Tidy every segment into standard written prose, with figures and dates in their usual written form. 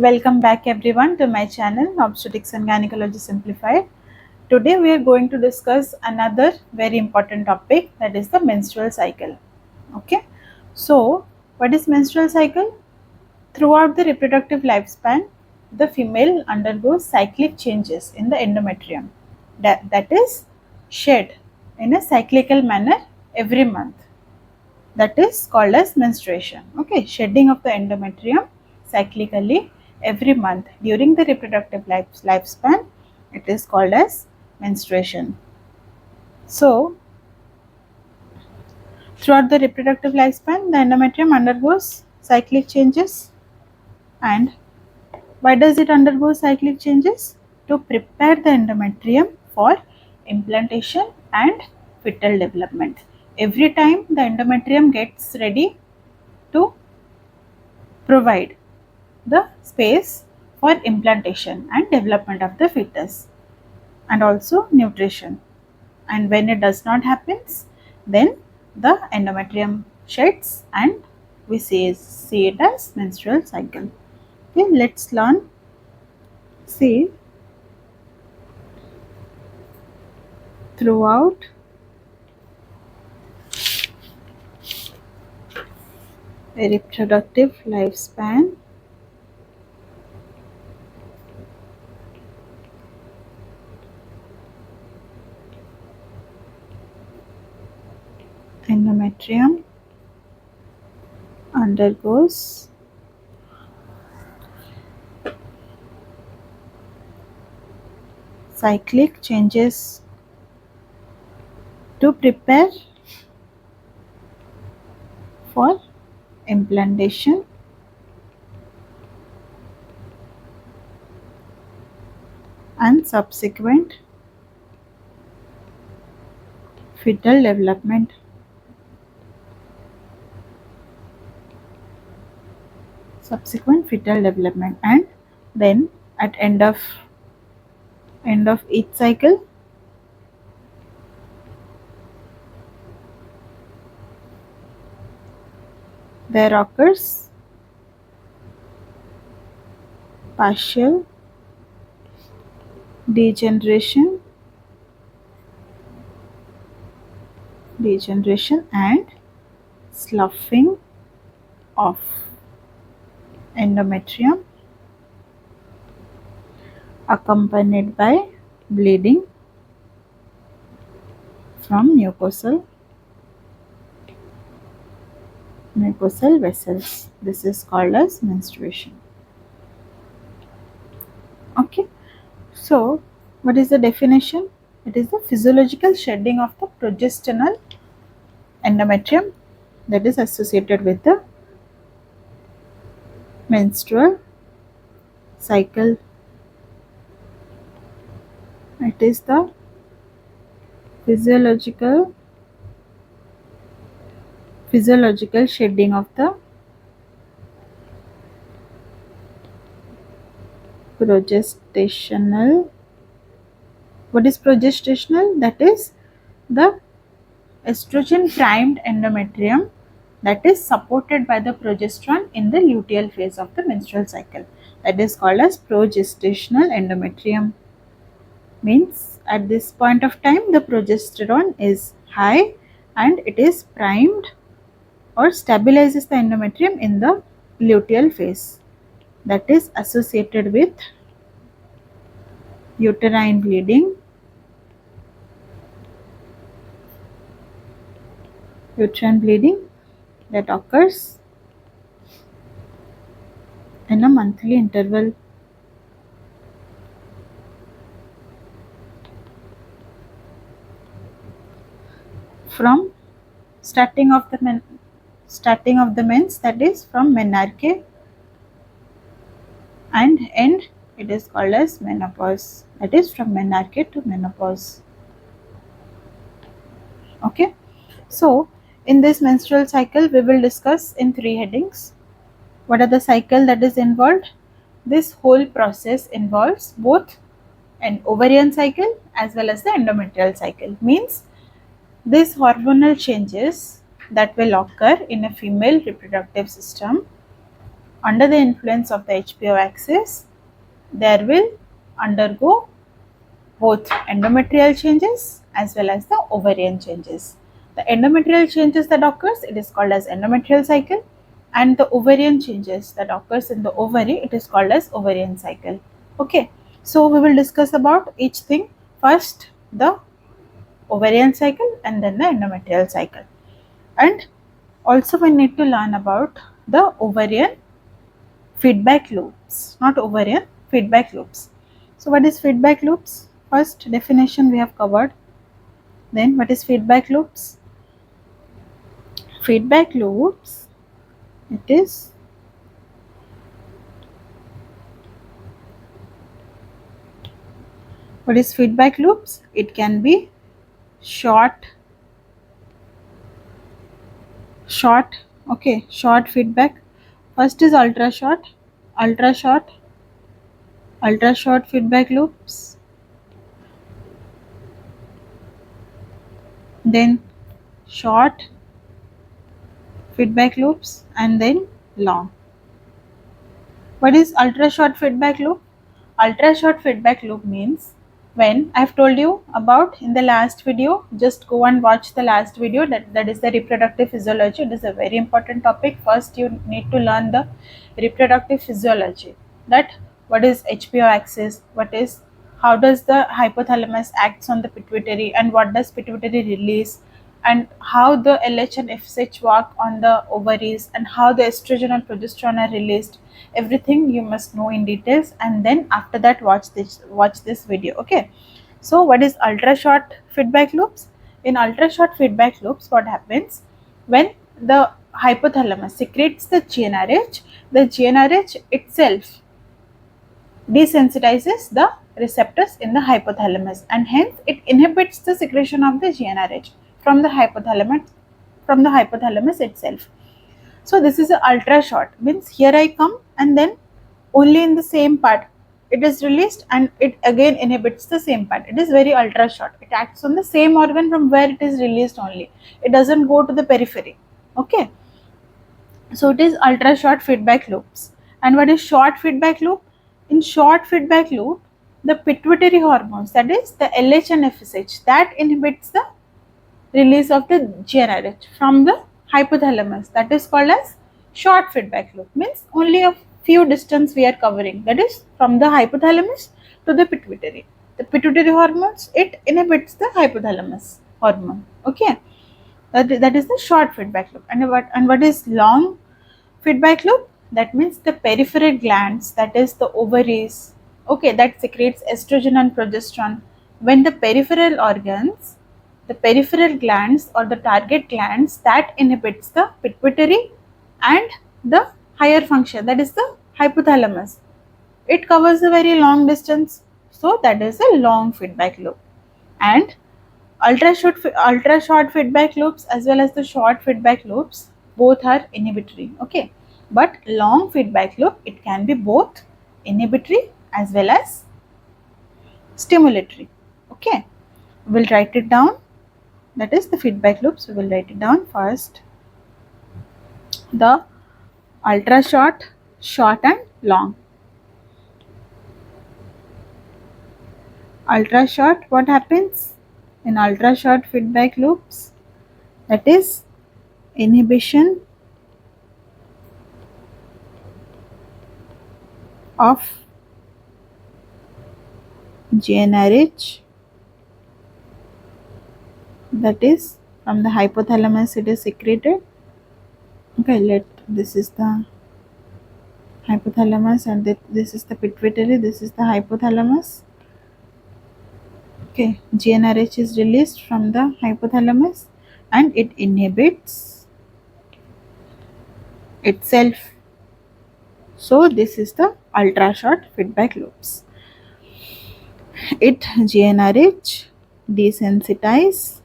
Welcome back everyone to my channel Obstetrics and Gynecology Simplified. Today we are going to discuss another very important topic, that is the menstrual cycle. Okay. So what is menstrual cycle? Throughout the reproductive lifespan, the female undergoes cyclic changes in the endometrium that is shed in a cyclical manner every month. That is called as menstruation. Okay, shedding of the endometrium cyclically every month during the reproductive lifespan, it is called as menstruation. So throughout the reproductive lifespan, the endometrium undergoes cyclic changes. And why does it undergo cyclic changes? To prepare the endometrium for implantation and fetal development. Every time the endometrium gets ready to provide the space for implantation and development of the fetus and also nutrition. And when it does not happens, then the endometrium sheds and we see it as menstrual cycle. Okay, let's learn. See, throughout a reproductive lifespan, endometrium undergoes cyclic changes to prepare for implantation and subsequent fetal development. And then at end of each cycle, there occurs partial degeneration and sloughing of endometrium accompanied by bleeding from mucosal vessels. This is called as menstruation. Okay, so what is the definition? It is the physiological shedding of the progesterone endometrium that is associated with the menstrual cycle. It is the physiological shedding of the progestational. What is progestational? That is the estrogen primed endometrium that is supported by the progesterone in the luteal phase of the menstrual cycle. That is called as progestational endometrium. Means at this point of time the progesterone is high and it is primed or stabilizes the endometrium in the luteal phase, that is associated with uterine bleeding, that occurs in a monthly interval. From starting of the mens, that is from menarche, and end it is called as menopause, that is from menarche to menopause. Okay, so in this menstrual cycle we will discuss in 3 headings. What are the cycle that is involved? This whole process involves both an ovarian cycle as well as the endometrial cycle. Means these hormonal changes that will occur in a female reproductive system under the influence of the HPO axis, there will undergo both endometrial changes as well as the ovarian changes. The endometrial changes that occurs, it is called as endometrial cycle, and the ovarian changes that occurs in the ovary, it is called as ovarian cycle. Okay, so we will discuss about each thing. First the ovarian cycle and then the endometrial cycle, and also we need to learn about the ovarian feedback loops, not ovarian feedback loops. So what is feedback loops? First definition we have covered. Then what is feedback loops? Feedback loops, it is what is feedback loops? It can be short, okay, short feedback. First is ultra short, ultra short feedback loops. Then short feedback loops and then long. What is ultra short feedback loop? Ultra short feedback loop means when I have told you about in the last video, just go and watch the last video, that is the reproductive physiology. It is a very important topic. First you need to learn the reproductive physiology, that what is HPO axis, what is, how does the hypothalamus acts on the pituitary and what does pituitary release, and how the LH and FSH work on the ovaries and how the estrogen and progesterone are released. Everything you must know in details, and then after that watch this video. Okay, so what is ultra short feedback loops? In ultra short feedback loops, what happens when the hypothalamus secretes the GnRH, the GnRH itself desensitizes the receptors in the hypothalamus, and hence it inhibits the secretion of the GnRH from the hypothalamus itself. So this is a ultra short, means here I come and then only in the same part it is released and it again inhibits the same part. It is very ultra short. It acts on the same organ from where it is released only. It doesn't go to the periphery. Okay. So it is ultra short feedback loops. And what is short feedback loop? In short feedback loop, the pituitary hormones, that is the LH and FSH, that inhibits the release of the GnRH from the hypothalamus. That is called as short feedback loop. Means only a few distance we are covering. That is from the hypothalamus to the pituitary. The pituitary hormones, it inhibits the hypothalamus hormone. Okay, that is the short feedback loop. And what is long feedback loop? That means the peripheral glands, that is the ovaries, okay, that secretes estrogen and progesterone. When the peripheral organs, the peripheral glands or the target glands, that inhibits the pituitary and the higher function, that is the hypothalamus. It covers a very long distance, so that is a long feedback loop. And ultra short feedback loops as well as the short feedback loops, both are inhibitory. Okay, but long feedback loop, it can be both inhibitory as well as stimulatory. Okay, we'll write it down. That is the feedback loops. We will write it down first. The ultra short, short and long. Ultra short, what happens in ultra short feedback loops? That is inhibition of GnRH, that is from the hypothalamus it is secreted. Okay, this is the hypothalamus and this is the pituitary, this is the hypothalamus. Okay, GnRH is released from the hypothalamus and it inhibits itself. So this is the ultra short feedback loops. It GnRH desensitize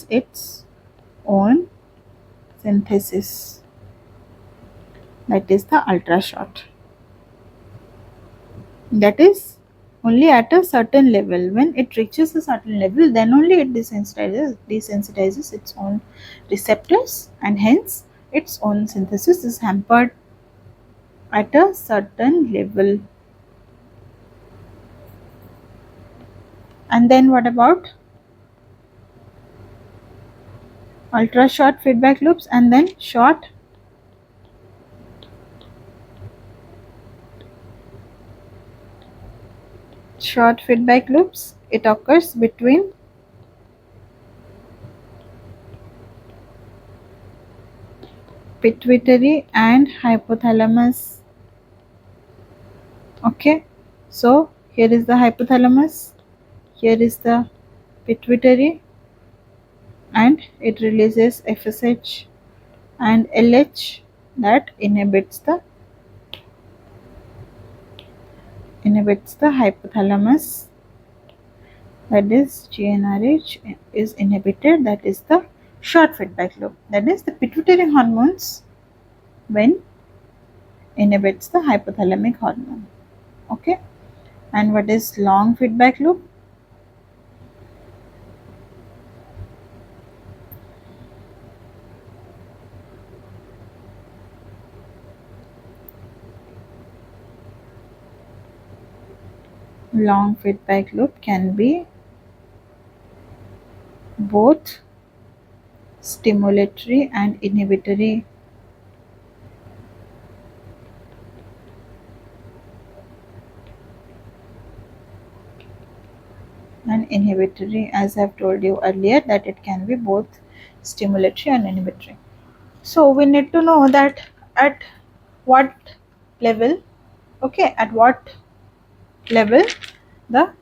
its own synthesis. That is the ultra short. That is only at a certain level. When it reaches a certain level, then only it desensitizes its own receptors, and hence its own synthesis is hampered at a certain level. And then what about ultra short feedback loops and then short feedback loops? It occurs between pituitary and hypothalamus. Okay, so here is the hypothalamus, here is the pituitary, and it releases FSH and LH that inhibits the hypothalamus, that is GnRH is inhibited, that is the short feedback loop, that is the pituitary hormones when inhibits the hypothalamic hormone. Okay, and what is long feedback loop? Long feedback loop can be both stimulatory and inhibitory. As I've told you earlier, that it can be both stimulatory and inhibitory. So we need to know that at what level, okay, at what level the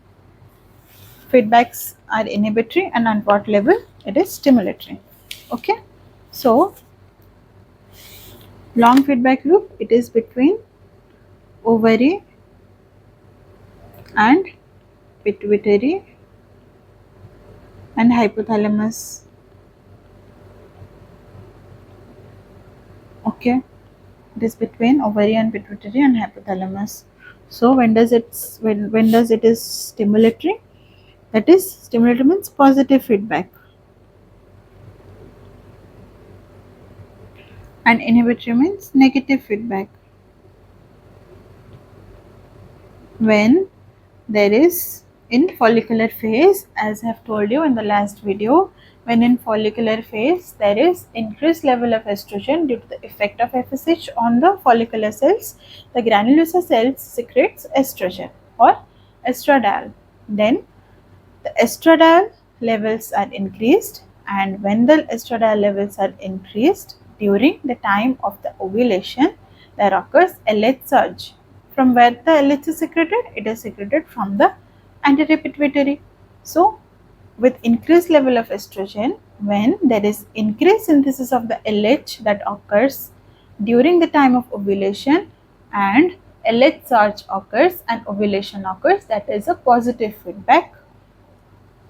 feedbacks are inhibitory and at what level it is stimulatory. Okay, so long feedback loop, it is between ovary and pituitary and hypothalamus. Okay, it is between ovary and pituitary and hypothalamus. So when does it is stimulatory? That is, stimulatory means positive feedback, and inhibitory means negative feedback. When there is in follicular phase, as I have told you in the last video, when in follicular phase there is increased level of estrogen due to the effect of FSH on the follicular cells, the granulosa cells secretes estrogen or estradiol. Then the estradiol levels are increased, and when the estradiol levels are increased during the time of the ovulation, there occurs LH surge. From where the LH is secreted? It is secreted from the anterior pituitary. So, with increased level of estrogen, when there is increased synthesis of the LH that occurs during the time of ovulation, and LH surge occurs and ovulation occurs, that is a positive feedback.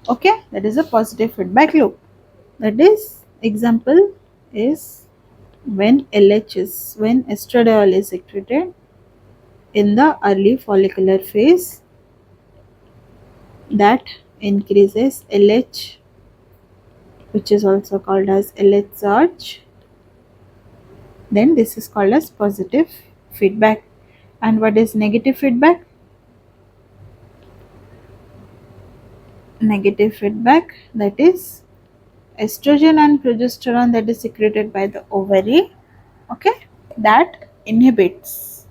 Okay, that is a positive feedback loop. That is, example is when estradiol is secreted in the early follicular phase, that increases LH, which is also called as LH surge. Then this is called as positive feedback. And what is negative feedback? Negative feedback, that is estrogen and progesterone that is secreted by the ovary, okay, that inhibits,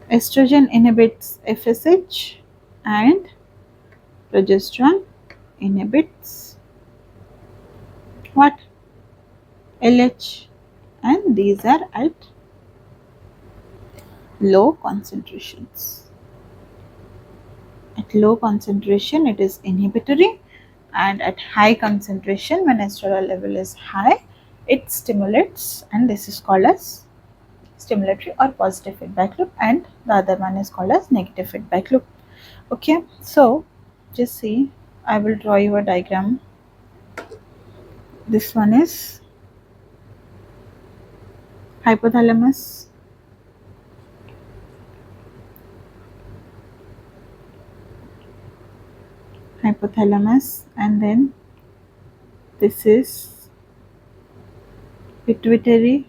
estrogen inhibits FSH and progesterone inhibits what? LH, and these are at low concentrations. At low concentration it is inhibitory, and at high concentration, when estradiol level is high, it stimulates, and this is called as stimulatory or positive feedback loop, and the other one is called as negative feedback loop. Okay, so just see, I will draw you a diagram. This one is hypothalamus, hypothalamus, and then this is pituitary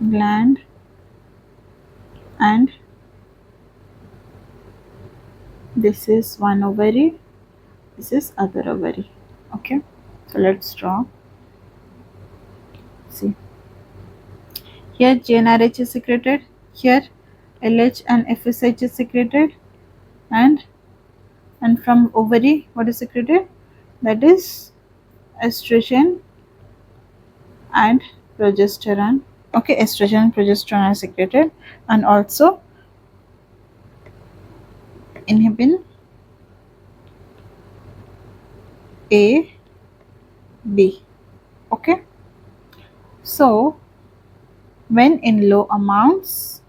gland, and this is one ovary, this is other ovary. Okay, so let's draw. See, here GnRH is secreted, here LH and FSH is secreted, and from ovary what is secreted, that is estrogen and progesterone. Okay, estrogen and progesterone are secreted, and also inhibin A, B. Okay, so when in low amounts,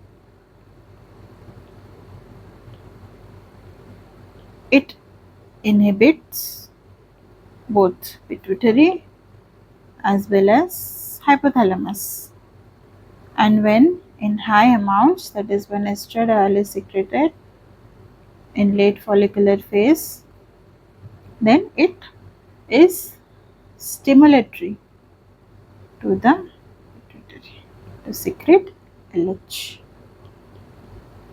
it inhibits both pituitary as well as hypothalamus, and when in high amounts, that is when estradiol is secreted in late follicular phase, then it is stimulatory to the pituitary to secrete LH.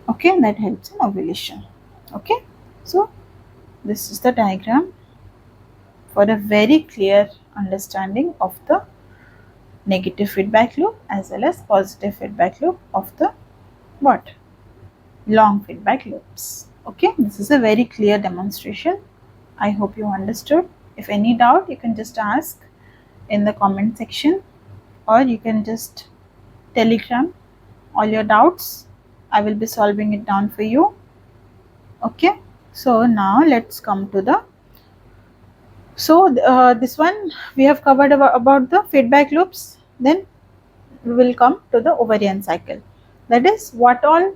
Okay, that helps in ovulation. Okay, so this is the diagram for a very clear understanding of the negative feedback loop as well as positive feedback loop of the what? Long feedback loops. Okay, this is a very clear demonstration. I hope you understood. If any doubt, you can just ask in the comment section, or you can just telegram all your doubts. I will be solving it down for you. Okay, so now let's come to the this one we have covered about the feedback loops. Then we will come to the ovarian cycle, that is what all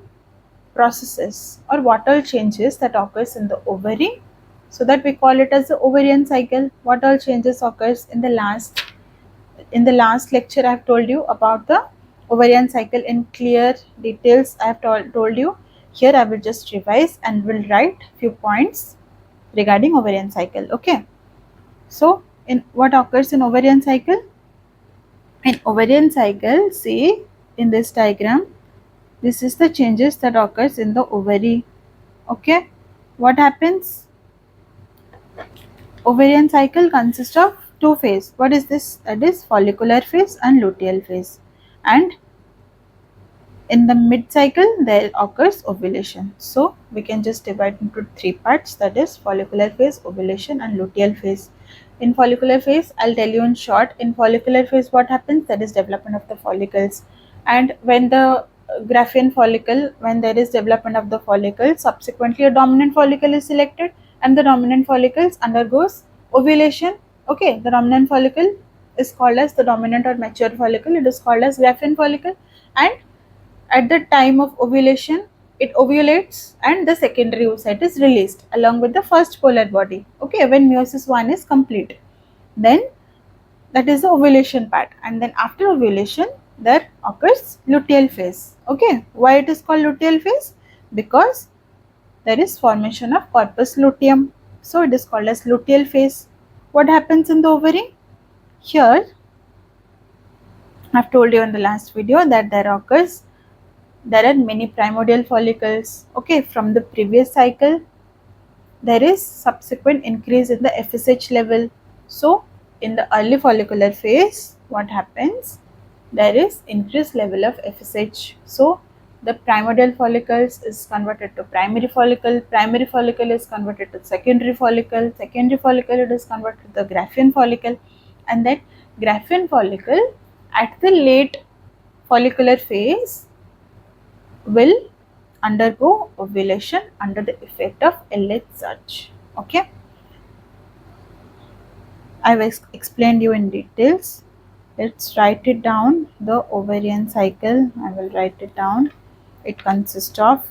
processes or what all changes that occurs in the ovary, so that we call it as the ovarian cycle. What all changes occurs in the last lecture I have told you about the ovarian cycle in clear details. I have told you. Here I will just revise and will write few points regarding ovarian cycle. Okay, so in what occurs in ovarian cycle? In ovarian cycle, see in this diagram, this is the changes that occurs in the ovary. Okay, what happens? Ovarian cycle consists of two phases. What is this? That is follicular phase and luteal phase. And in the mid cycle there occurs ovulation. So we can just divide into three parts, that is follicular phase, ovulation and luteal phase. In follicular phase, I'll tell you in short. In follicular phase what happens? That is development of the follicles. And when the Graafian follicle, when there is development of the follicle, subsequently a dominant follicle is selected and the dominant follicles undergoes ovulation. Okay, the dominant follicle is called as the dominant or mature follicle. It is called as Graafian follicle, and at the time of ovulation, it ovulates and the secondary oocyte is released along with the first polar body. Okay, when meiosis 1 is complete, then that is the ovulation part, and then after ovulation there occurs luteal phase. Okay, why it is called luteal phase? Because there is formation of corpus luteum, so it is called as luteal phase. What happens in the ovary? Here I have told you in the last video that there are many primordial follicles. Okay, from the previous cycle there is subsequent increase in the FSH level. So in the early follicular phase what happens? There is increased level of FSH. So the primordial follicles is converted to primary follicle is converted to secondary follicle it is converted to the Graafian follicle, and that Graafian follicle at the late follicular phase will undergo ovulation under the effect of LH surge. Okay, I will explained you in details. Let's write it down. The ovarian cycle, I will write it down. It consists of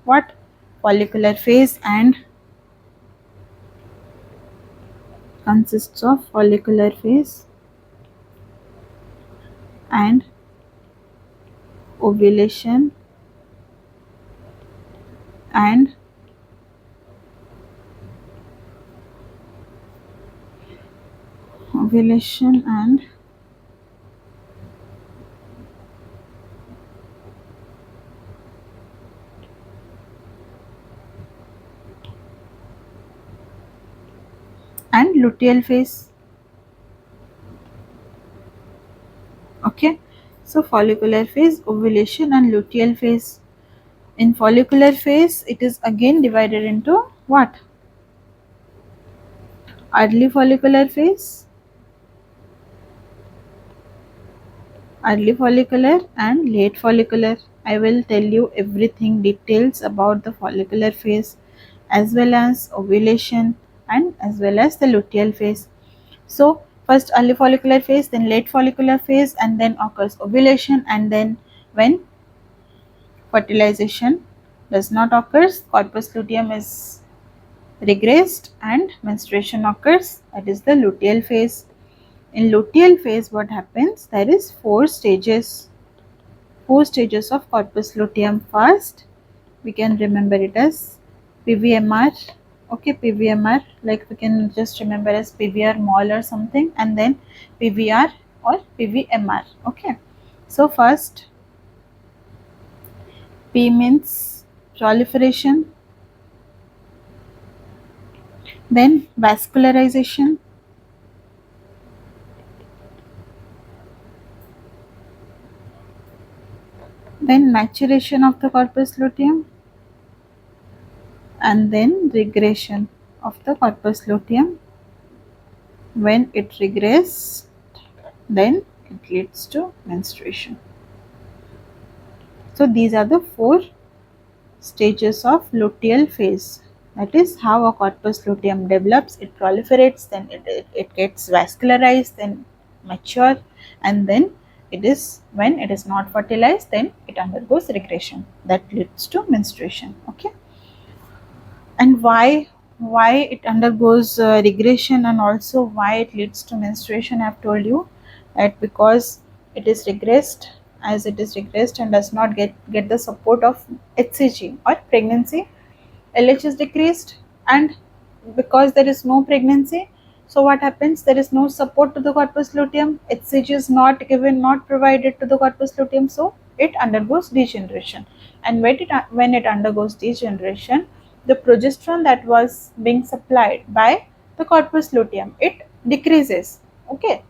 what? Follicular phase and and ovulation and ovulation and luteal phase. Okay, so follicular phase, ovulation and luteal phase. In follicular phase, it is again divided into what? Early follicular phase, early follicular and late follicular. I will tell you everything details about the follicular phase as well as ovulation and as well as the luteal phase. So first early follicular phase, then late follicular phase, and then occurs ovulation, and then when fertilization does not occur, corpus luteum is regressed and menstruation occurs, that is the luteal phase. In luteal phase what happens? There is four stages of corpus luteum. First we can remember it as PVMR. Okay, PVMR, like we can just remember as PVR mol or something, and then PVR or PVMR. Okay, so first P means proliferation, then vascularization, then maturation of the corpus luteum, and then regression of the corpus luteum. When it regresses, then it leads to menstruation. So these are the four stages of luteal phase. That is how a corpus luteum develops. It proliferates, then it gets vascularized, then mature, and then it is when it is not fertilized, then it undergoes regression that leads to menstruation. Okay, and why it undergoes regression and also why it leads to menstruation, I have told you that because it is regressed. As it is regressed and does not get the support of HCG or pregnancy, LH is decreased, and because there is no pregnancy, so what happens? There is no support to the corpus luteum. HCG is not given, not provided to the corpus luteum, so it undergoes degeneration. And when it undergoes degeneration, the progesterone that was being supplied by the corpus luteum, it decreases. Okay,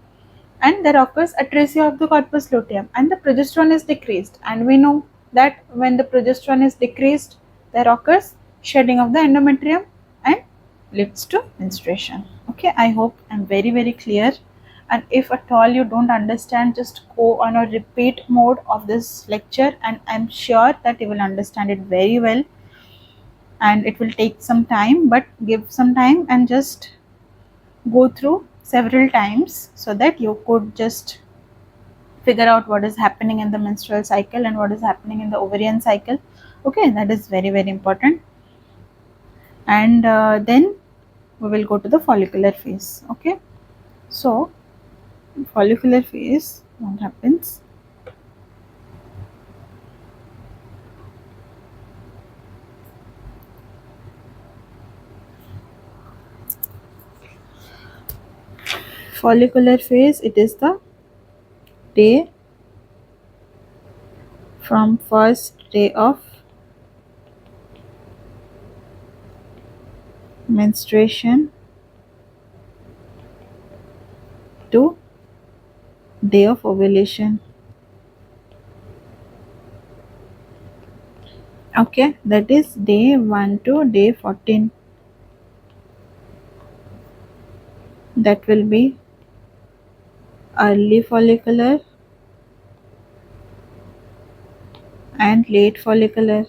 and there occurs atresia of the corpus luteum and the progesterone is decreased, and we know that when the progesterone is decreased, there occurs shedding of the endometrium and leads to menstruation. Okay, I hope I'm very clear, and if at all you don't understand, just go on a repeat mode of this lecture and I'm sure that you will understand it very well. And it will take some time, but give some time and just go through several times so that you could just figure out what is happening in the menstrual cycle and what is happening in the ovarian cycle. Okay, that is very important. And then we will go to the follicular phase. Okay, so follicular phase, what happens? Follicular phase, it is the day from first day of menstruation to day of ovulation. Okay, that is day 1 to day 14. That will be early follicular and late follicular.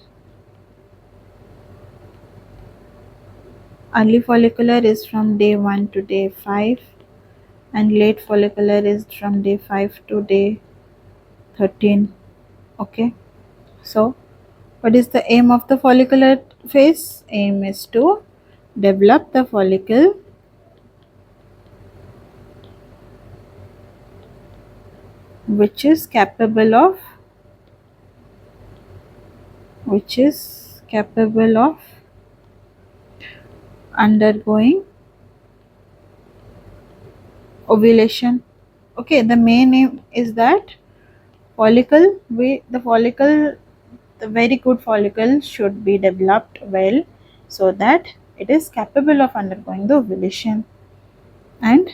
Early follicular is from day 1 to day 5 and late follicular is from day 5 to day 13. Okay, so what is the aim of the follicular phase? Aim is to develop the follicle which is capable of undergoing ovulation. Okay, the main aim is that the very good follicle should be developed well so that it is capable of undergoing the ovulation. And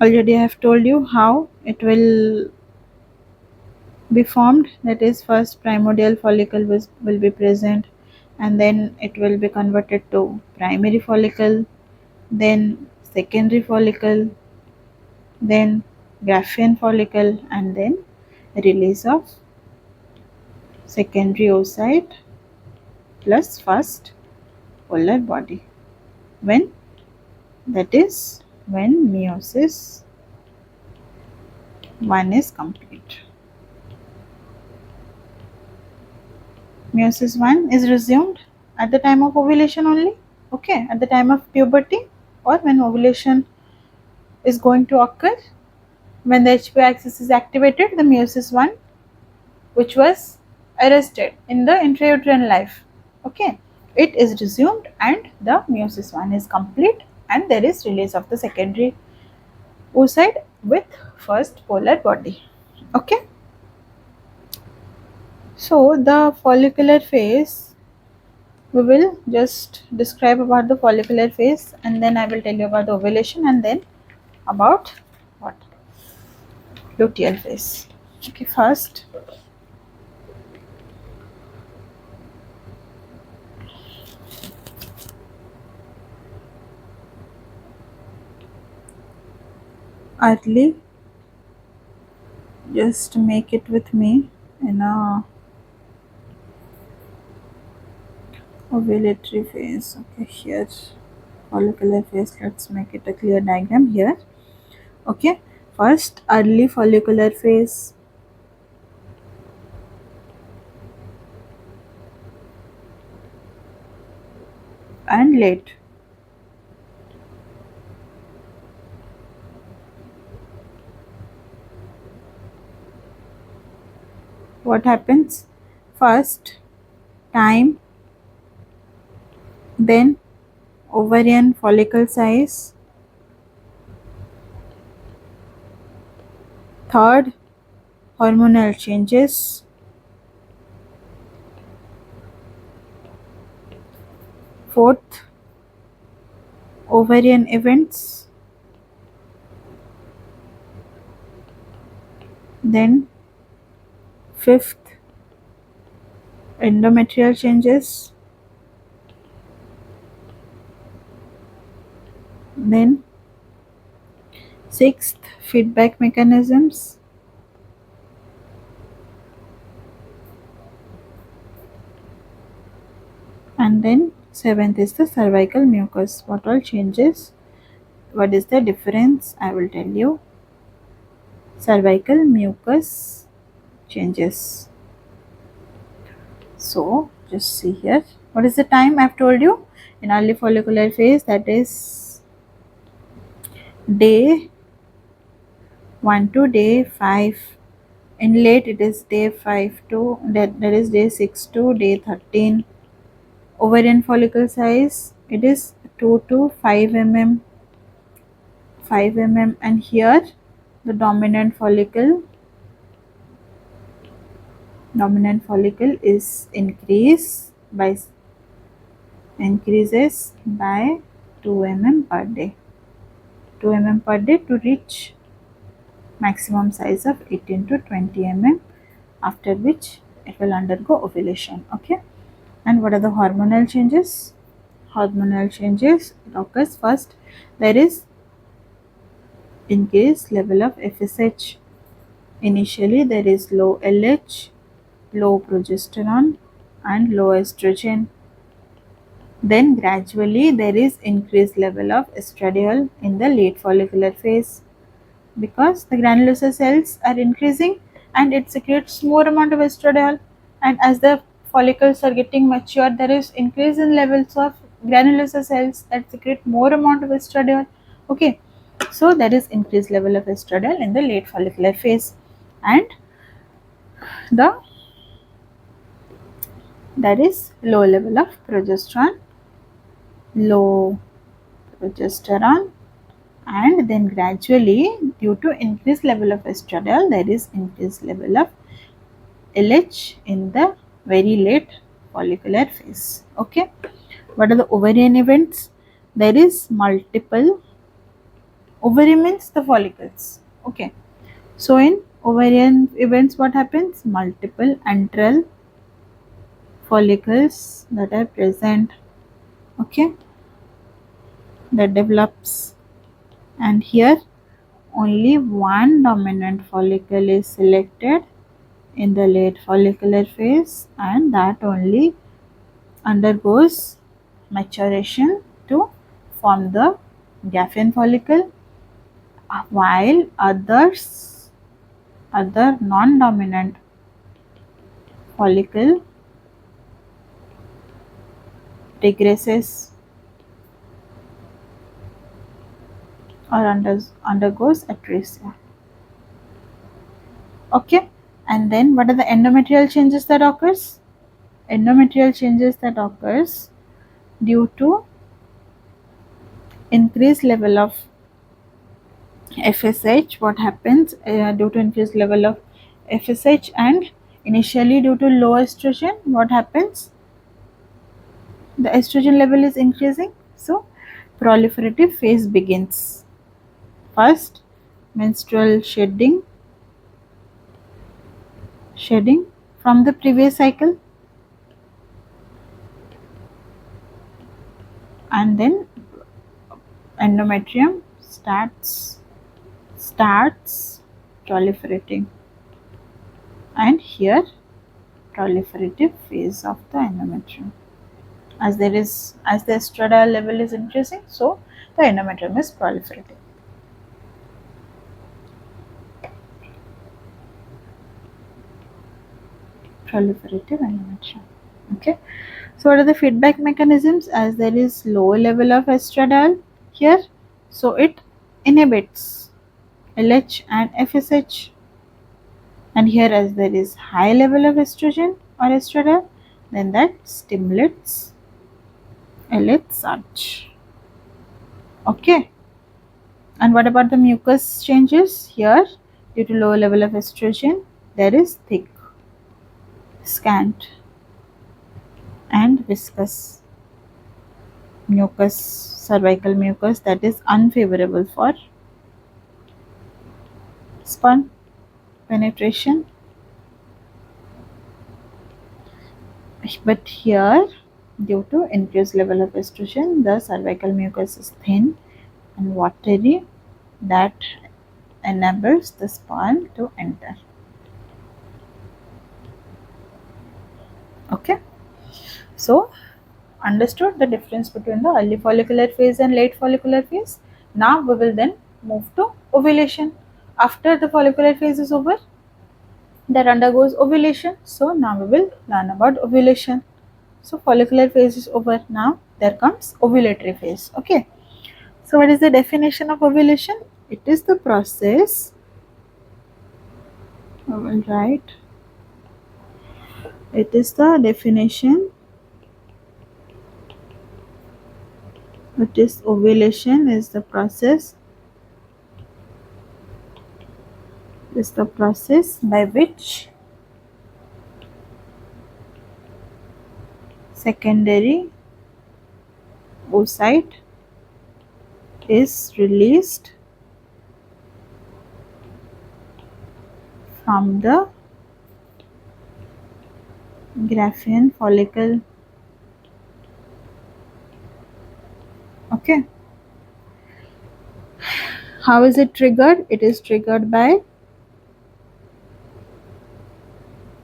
already I have told you how it will be formed. That is, first primordial follicle will be present, and then it will be converted to primary follicle, then secondary follicle, then Graafian follicle, and then release of secondary oocyte plus first polar body. When that is when meiosis 1 is complete. Meiosis 1 is resumed at the time of ovulation only, okay, at the time of puberty, or when ovulation is going to occur. When the HPO axis is activated, the meiosis 1, which was arrested in the intrauterine life, okay, it is resumed and the meiosis 1 is complete, and there is release of the secondary oocyte with first polar body. Okay, so the follicular phase, we will just describe about the follicular phase, and then I will tell you about the ovulation, and then about what luteal phase. Okay, first early, just make it with me in a ovulatory phase. Okay, here follicular phase, let's make it a clear diagram here. Okay, first early follicular phase, and late. What happens? First time, then ovarian follicle size, third hormonal changes, fourth ovarian events, then fifth endometrial changes, then sixth feedback mechanisms, and then seventh is the cervical mucus. What all changes? What is the difference? I will tell you. Cervical mucus changes. So just see here. What is the time? I have told you in early follicular phase, that is day 1 to day 5. In late it is day 5 to that is day 6 to day 13. Ovarian follicle size, it is 2 to 5 mm, and here the dominant follicle is increases by 2 mm per day, 2 mm per day, to reach maximum size of 18 to 20 mm, after which it will undergo ovulation. Okay, and what are the hormonal changes? Hormonal changes occurs first. There is increased level of FSH. Initially there is low LH, low progesterone, and low estrogen. Then gradually there is increased level of estradiol in the late follicular phase, because the granulosa cells are increasing and it secretes more amount of estradiol, and as the follicles are getting mature, there is increase in levels of granulosa cells that secrete more amount of estradiol. Okay, so there is increased level of estradiol in the late follicular phase, and the that is low level of progesterone, low progesterone and then gradually due to increased level of estradiol there is increased level of LH in the very late follicular phase. Okay. What are the ovarian events? There is multiple. Ovary means the follicles. Okay. So in ovarian events what happens? Multiple antral follicles that are present. Okay. That develops, and here only one dominant follicle is selected in the late follicular phase, and that only undergoes maturation to form the Gaffian follicle, while other non-dominant follicle regresses or undergoes atresia. Okay, and then what are the endometrial changes that occurs? Endometrial changes that occurs due to increased level of FSH. What happens due to increased level of FSH, and initially due to low estrogen, what happens? The estrogen level is increasing, so proliferative phase begins. First, menstrual shedding from the previous cycle, and then endometrium starts proliferating, and here proliferative phase of the endometrium. As the estradiol level is increasing, so the endometrium is proliferating. Proliferative endometrium. Okay. So what are the feedback mechanisms? As there is low level of estradiol here, so it inhibits LH and FSH, and here as there is high level of estrogen or estradiol, then that stimulates LH surge. Okay. And what about the mucus changes? Here, due to low level of estrogen, there is thick, scant and viscous mucus, cervical mucus, that is unfavorable for sperm penetration. But here, due to increased level of estrogen, the cervical mucus is thin and watery, that enables the sperm to enter. Okay. So, understood the difference between the early follicular phase and late follicular phase. Now we will then move to ovulation. After the follicular phase is over, that undergoes ovulation. So now we will learn about ovulation. So follicular phase is over. Now there comes ovulatory phase. Okay. So what is the definition of ovulation? It is the process. I will write. It is the definition. It is ovulation is the process. Is the process by which secondary oocyte is released from the Graafian follicle. Okay. How is it triggered? It is triggered by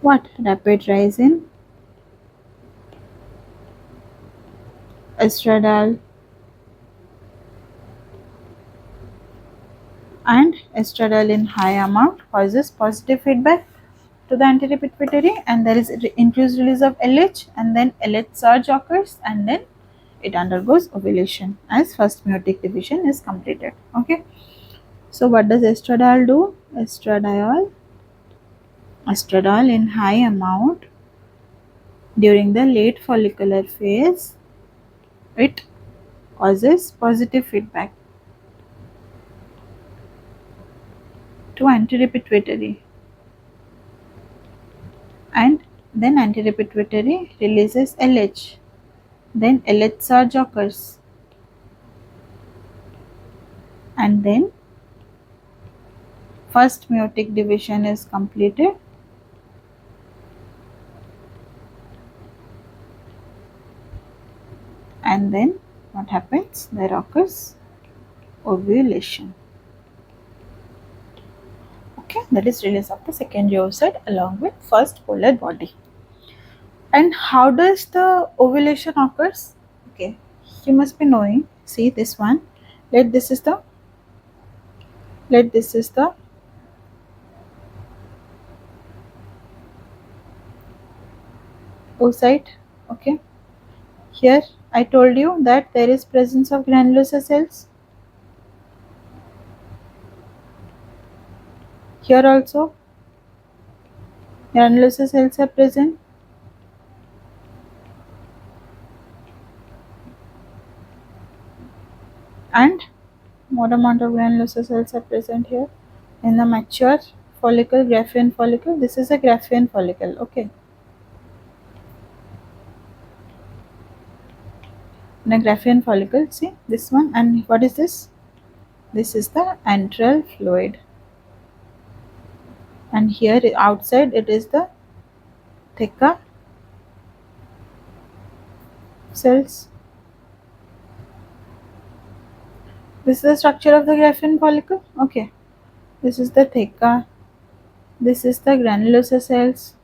what? Rapid rise in estradiol, and estradiol in high amount causes positive feedback to the anterior pituitary, and there is increased release of LH, and then LH surge occurs, and then it undergoes ovulation as first meiotic division is completed. Okay. So what does estradiol do? Estradiol in high amount during the late follicular phase, it causes positive feedback. to anteripituitary, and then anteripituitary releases LH, then LH surge occurs, and then first meiotic division is completed, and then what happens? There occurs ovulation. Okay, that is release of the secondary oocyte along with first polar body. And how does the ovulation occurs? Okay, you must be knowing. See this one. Let this is the oocyte. Okay, here I told you that there is presence of granulosa cells. Here also granulosa cells are present, and more amount of granulosa cells are present here. In the mature follicle, Graafian follicle, this is a Graafian follicle. Okay, in a Graafian follicle, see this one, and what is this? This is the antral fluid, and here outside it is the theca cells. This is the structure of the Graafian follicle. Okay, this is the theca, this is the granulosa cells,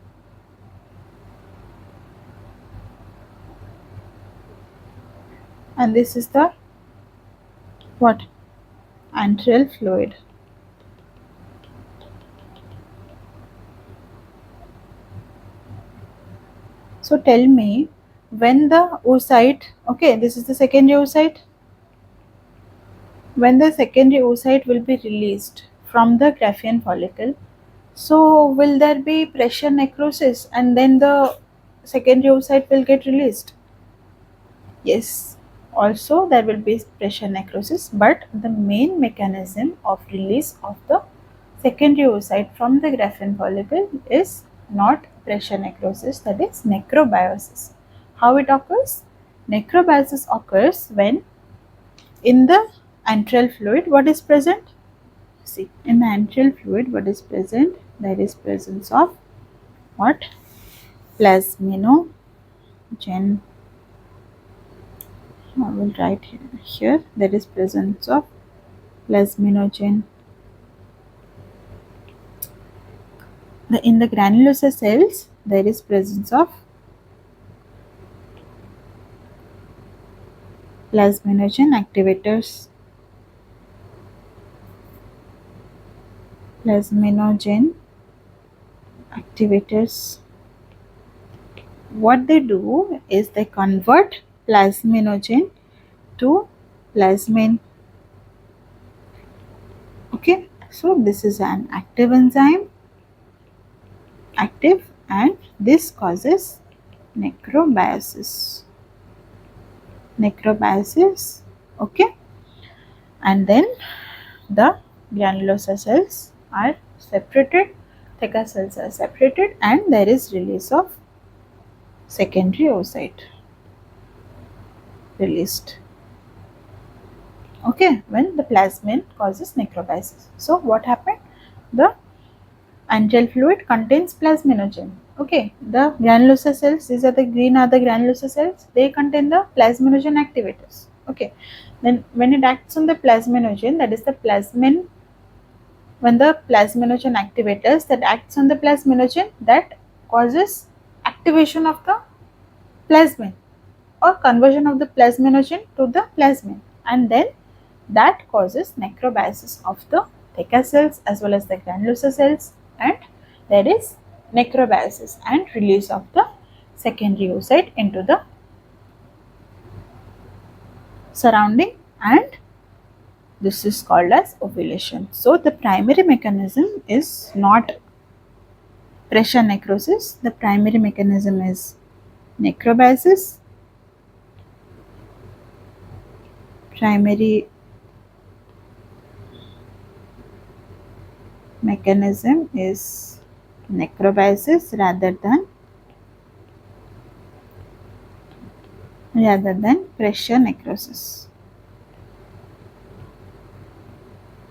and this is the what? Antral fluid. So tell me, when the oocyte, okay, this is the secondary oocyte, when the secondary oocyte will be released from the Graafian follicle, so will there be pressure necrosis and then the secondary oocyte will get released? Yes, also there will be pressure necrosis, but the main mechanism of release of the secondary oocyte from the Graafian follicle is not pressure necrosis, that is necrobiosis. How it occurs? Necrobiosis occurs when in the antral fluid what is present? See, in the antral fluid what is present? There is presence of what? Plasminogen. I will write here. There is presence of plasminogen. In the granulosa cells, there is presence of plasminogen activators. Plasminogen activators. What they do is they convert plasminogen to plasmin. Okay, so this is an active enzyme, active, and this causes necrobiosis. Necrobiosis, okay, and then the granulosa cells are separated, theca cells are separated, and there is release of secondary oocyte released. Okay, when the plasmin causes necrobiosis. So what happened? The antral fluid contains plasminogen. Okay, the granulosa cells, these are the green are the granulosa cells, they contain the plasminogen activators. Okay, then when it acts on the plasminogen, that is the plasmin, when the plasminogen activators that acts on the plasminogen, that causes activation of the plasmin or conversion of the plasminogen to the plasmin, and then that causes necrobiosis of the theca cells as well as the granulosa cells, and there is necrobiosis and release of the secondary oocyte into the surrounding, and this is called as ovulation. So the primary mechanism is not pressure necrosis, the primary mechanism is necrobiosis. Primary mechanism is necrobiasis rather than pressure necrosis.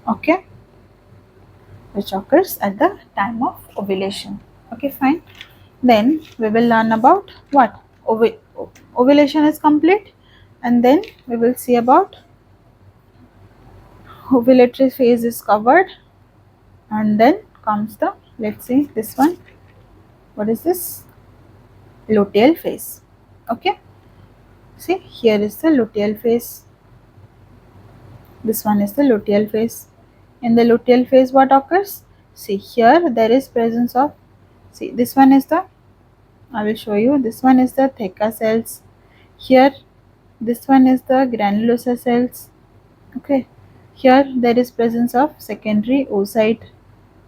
Okay, which occurs at the time of ovulation. Okay, fine. Then we will learn about what ovulation is complete, and then we will see about ovulatory phase is covered, and then comes the, let's see this one, what is this, luteal phase. Okay, see here is the luteal phase, this one is the luteal phase. In the luteal phase what occurs, see here there is presence of, see this one is the, I will show you, this one is the theca cells, here this one is the granulosa cells. Okay, here there is presence of secondary oocyte.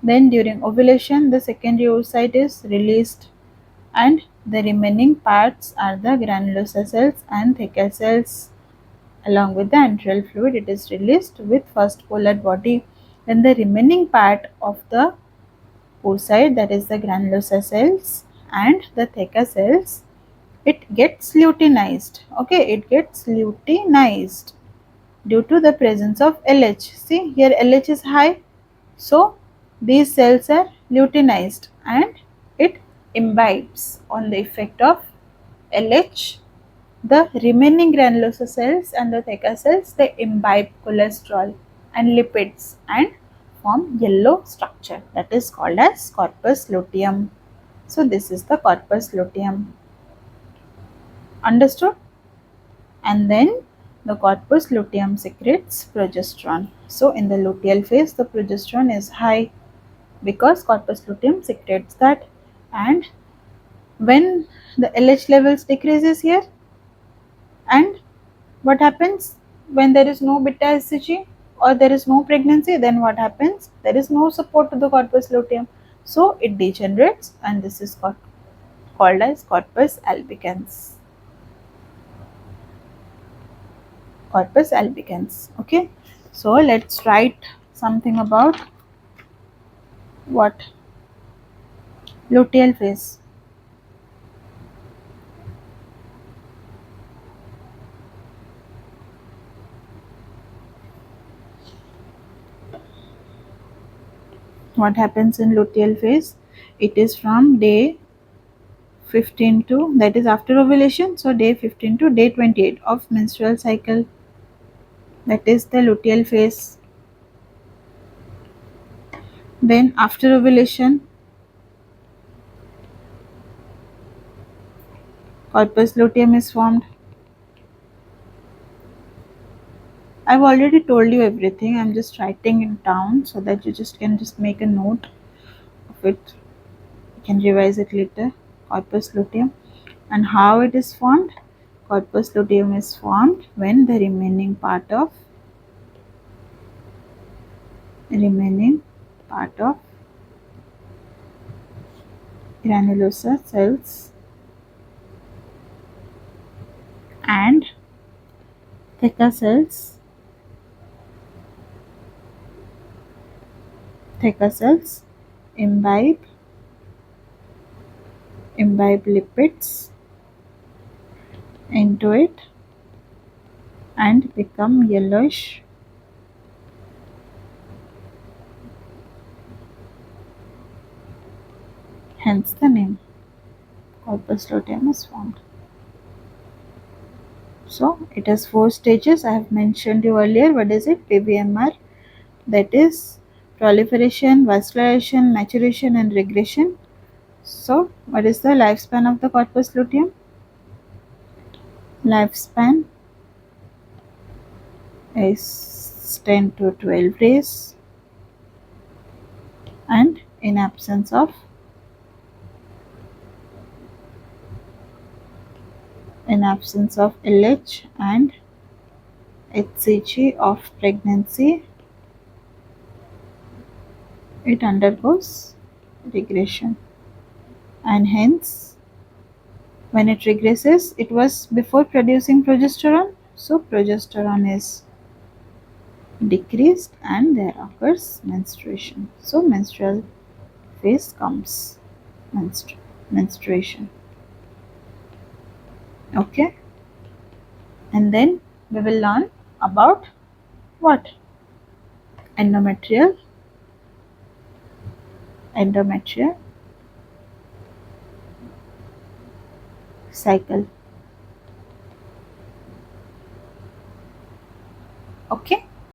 Then during ovulation the secondary oocyte is released, and the remaining parts are the granulosa cells and theca cells. Along with the antral fluid it is released with first polar body. Then the remaining part of the oocyte, that is the granulosa cells and the theca cells, it gets luteinized. Okay, it gets luteinized due to the presence of LH. See here LH is high, so these cells are luteinized and it imbibes on the effect of LH. The remaining granulosa cells and the theca cells, they imbibe cholesterol and lipids and form yellow structure, that is called as corpus luteum. So this is the corpus luteum. Understood? And then the corpus luteum secretes progesterone. So in the luteal phase the progesterone is high because corpus luteum secretes that, and when the LH levels decreases here, and what happens when there is no beta HCG or there is no pregnancy, then what happens, there is no support to the corpus luteum, so it degenerates, and this is called as corpus albicans. Corpus albicans. Okay, so let's write something about what luteal phase. What happens in luteal phase? It is from day 15 to, that is after ovulation, so day 15 to day 28 of menstrual cycle, that is the luteal phase. Then after ovulation corpus luteum is formed. I've already told you everything, I'm just writing it down so that you can just make a note of it. You can revise it later. Corpus luteum, and how it is formed. Corpus luteum is formed when the remaining part of granulosa cells and theca cells imbibe lipids into it and become yellowish. Hence the name, corpus luteum is formed. So it has 4 stages. I have mentioned you earlier. What is it? PBMR, that is proliferation, vascularization, maturation and regression. So what is the lifespan of the corpus luteum? Lifespan is 10 to 12 days, and in absence of LH and HCG of pregnancy, it undergoes regression, and hence when it regresses, it was before producing progesterone, so progesterone is decreased and there occurs menstruation. So menstrual phase comes. Menstruation. Okay, and then we will learn about what? Endometrial cycle.